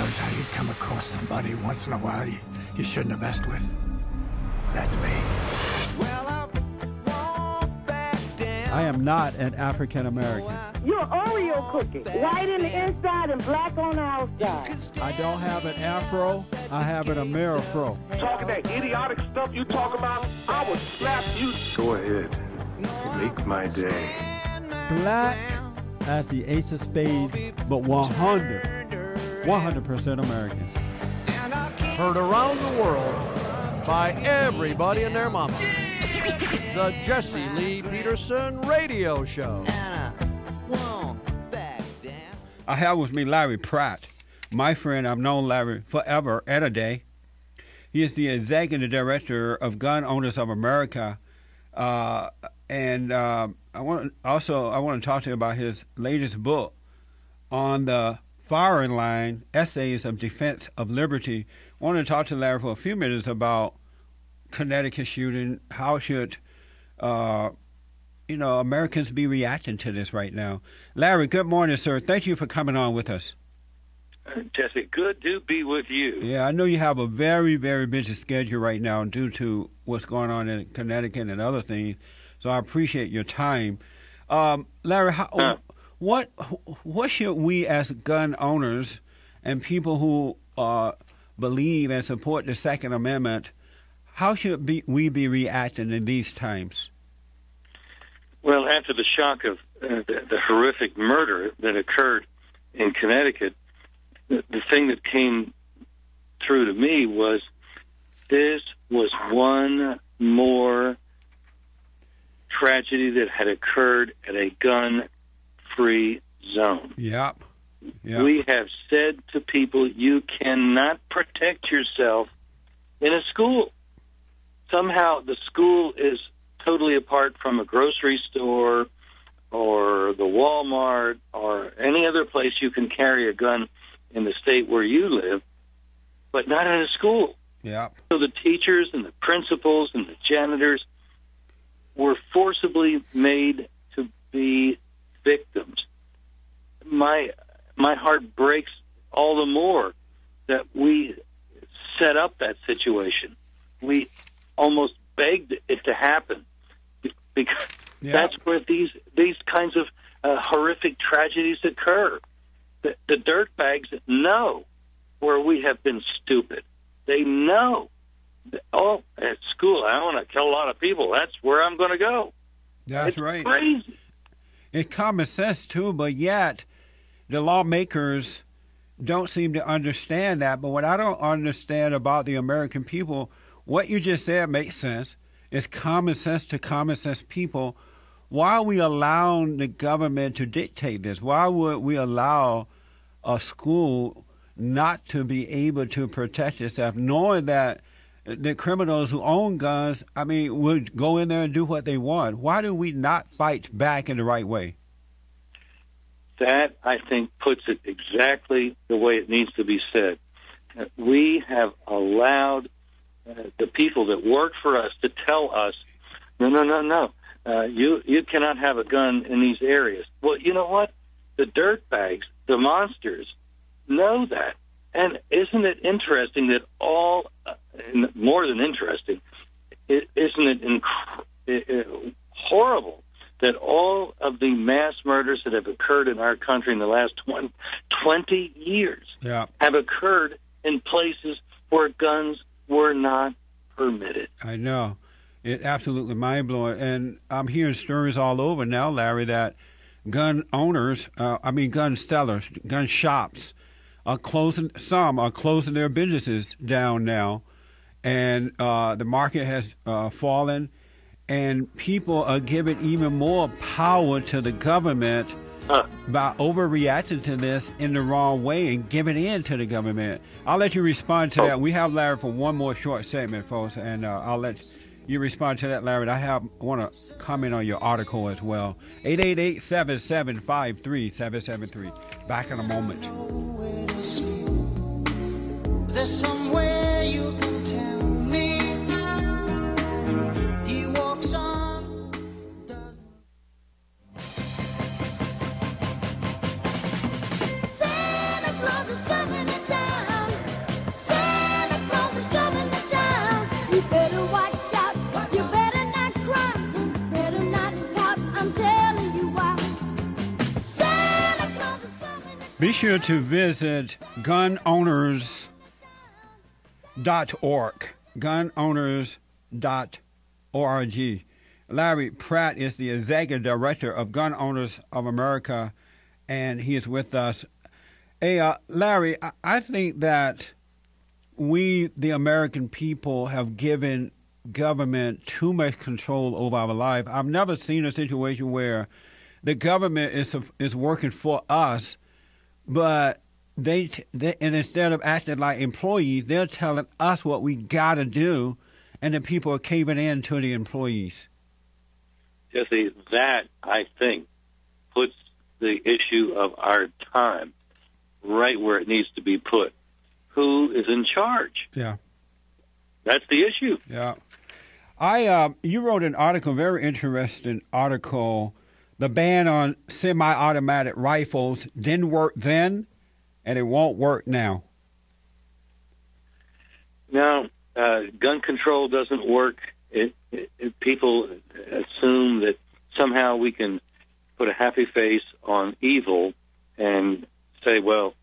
knows how you come across somebody once in a while you shouldn't have messed with. That's me. I am not an African American. You're Oreo cookie, white in the inside and black on the outside. I don't have an afro, I have an Amerifro. Talking that idiotic stuff you talk about, I will slap you. Go ahead. Make my day. Black as the ace of spades, but 100% American. Heard around the world by everybody and their mama. The Jesse Lee Peterson Radio Show. I have with me Larry Pratt, my friend. I've known Larry forever and a day. He is the executive director of Gun Owners of America, and I want to talk to you about his latest book on the firing line: Essays of Defense of Liberty. I want to talk to Larry for a few minutes about Connecticut shooting. How should Americans be reacting to this right now? Larry, good morning, sir. Thank you for coming on with us. Jesse, good to be with you. Yeah, I know you have a very, very busy schedule right now due to what's going on in Connecticut and other things, so I appreciate your time. Larry, what should we as gun owners and people who believe and support the Second Amendment, how should we be reacting in these times? Well, after the shock of the horrific murder that occurred in Connecticut, the thing that came through to me was this was one more tragedy that had occurred at a gun-free zone. Yep. We have said to people, you cannot protect yourself in a school. Somehow the school is totally apart from a grocery store or the Walmart or any other place you can carry a gun in the state where you live, but not in a school. Yeah. So the teachers and the principals and the janitors were forcibly made to be victims. My heart breaks all the more that we set up that situation. We almost begged it to happen because that's where these kinds of horrific tragedies occur. The dirtbags know where we have been stupid. They know, at school, I want to kill a lot of people. That's where I'm going to go. That's it's right. Crazy. It's common sense, too, but yet the lawmakers don't seem to understand that. But what I don't understand about the American people, what you just said makes sense. It's common sense to common sense people. Why are we allowing the government to dictate this? Why would we allow a school not to be able to protect itself, knowing that the criminals who own guns, would go in there and do what they want? Why do we not fight back in the right way? That, I think, puts it exactly the way it needs to be said. We have allowed the people that work for us to tell us, no. You cannot have a gun in these areas. Well, you know what? The dirtbags, the monsters, know that. And isn't it interesting that more than interesting, isn't it horrible that all of the mass murders that have occurred in our country in the last 20 years have occurred in places where guns were not permitted? I know. It's absolutely mind-blowing. And I'm hearing stories all over now, Larry, that gun owners, gun sellers, gun shops are closing. Some are closing their businesses down now. And the market has fallen. And people are giving even more power to the government by overreacting to this in the wrong way and giving in to the government. I'll let you respond to that. We have Larry for one more short segment, folks, and I'll let you respond to that, Larry. I want to comment on your article as well. 888-775-3773. Back in a moment. There's somewhere you can tell me. He walks on, doesn't. Santa Claus is coming to town. Be sure to visit gunowners.org. Gunowners.org. Larry Pratt is the executive director of Gun Owners of America, and he is with us. Hey, Larry, I think that we, the American people, have given government too much control over our life. I've never seen a situation where the government is working for us, but they and instead of acting like employees, they're telling us what we got to do, and the people are caving in to the employees. Jesse, that, I think, puts the issue of our time right where it needs to be put. Who is in charge? Yeah. That's the issue. Yeah. You wrote an article, very interesting article. The ban on semi-automatic rifles didn't work then, and it won't work now. No, gun control doesn't work. People assume that somehow we can put a happy face on evil and say, well,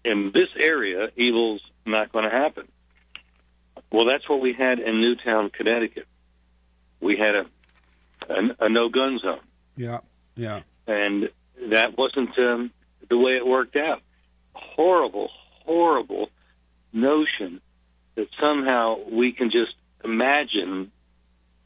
in this area, evil's not going to happen. Well, that's what we had in Newtown, Connecticut. We had a no-gun zone. Yeah, yeah. And that wasn't the way it worked out. Horrible, horrible notion that somehow we can just imagine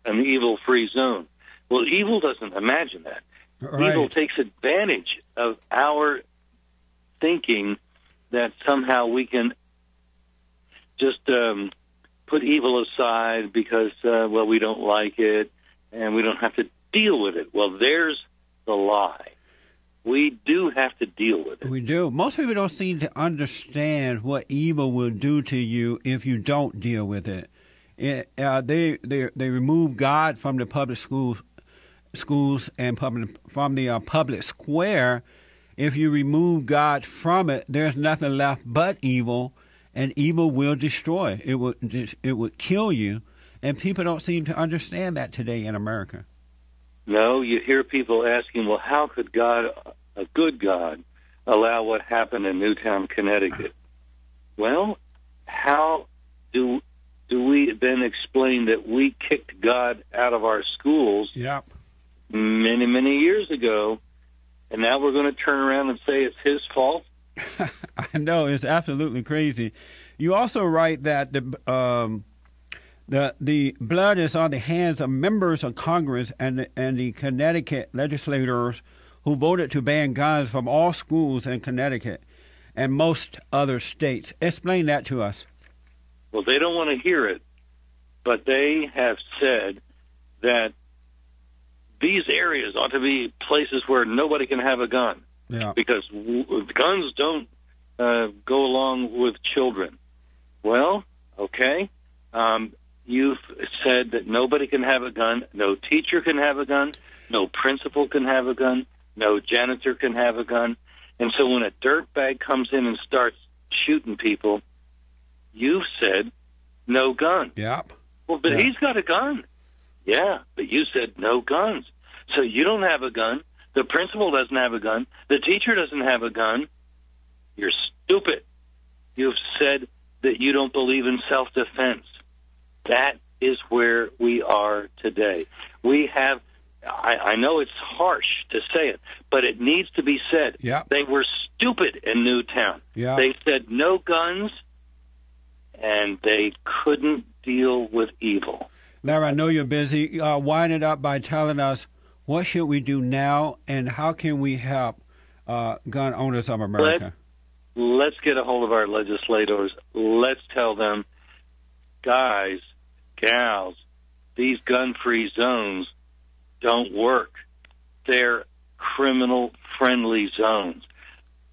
an evil-free zone. Well, evil doesn't imagine that. Right. Evil takes advantage of our thinking that somehow we can just put evil aside because, well, we don't like it and we don't have to deal with it. Well, there's the lie. We do have to deal with it. We do. Most people don't seem to understand what evil will do to you if you don't deal with it. They remove God from the public schools and from the public square. If you remove God from it, there's nothing left but evil, and evil will destroy. It would kill you, and people don't seem to understand that today in America. No, you hear people asking, well, how could God, a good God, allow what happened in Newtown, Connecticut? Well, how do we then explain that we kicked God out of our schools many, many years ago, and now we're going to turn around and say it's his fault? I know, it's absolutely crazy. You also write that the blood is on the hands of members of Congress and the Connecticut legislators who voted to ban guns from all schools in Connecticut and most other states. Explain that to us. Well, they don't want to hear it, but they have said that these areas ought to be places where nobody can have a gun, because guns don't go along with children. Well, okay, you've said that nobody can have a gun, no teacher can have a gun, no principal can have a gun, no janitor can have a gun, and so when a dirtbag comes in and starts shooting people, you've said no guns. Yep. Well, but he's got a gun. Yeah, but you said no guns. So you don't have a gun. The principal doesn't have a gun. The teacher doesn't have a gun. You're stupid. You've said that you don't believe in self-defense. That is where we are today. We have, I know it's harsh to say it, but it needs to be said. Yep. They were stupid in Newtown. Yep. They said no guns, and they couldn't deal with evil. Larry, I know you're busy. Wind it up by telling us what should we do now and how can we help gun owners of America? Let's get a hold of our legislators. Let's tell them, guys, gals, these gun-free zones don't work. They're criminal-friendly zones.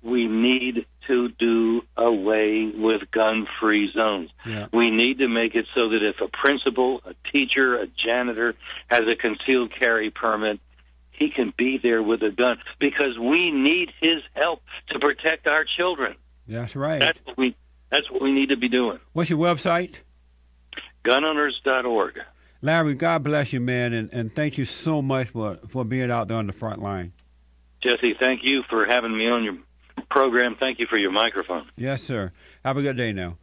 We need to do away with gun-free zones. Yeah. We need to make it so that if a principal, a teacher, a janitor has a concealed carry permit, he can be there with a gun because we need his help to protect our children. That's right. That's what we need to be doing. What's your website? Gunowners.org. Larry, God bless you, man, and thank you so much for being out there on the front line. Jesse, thank you for having me on your program. Thank you for your microphone. Yes, sir. Have a good day now.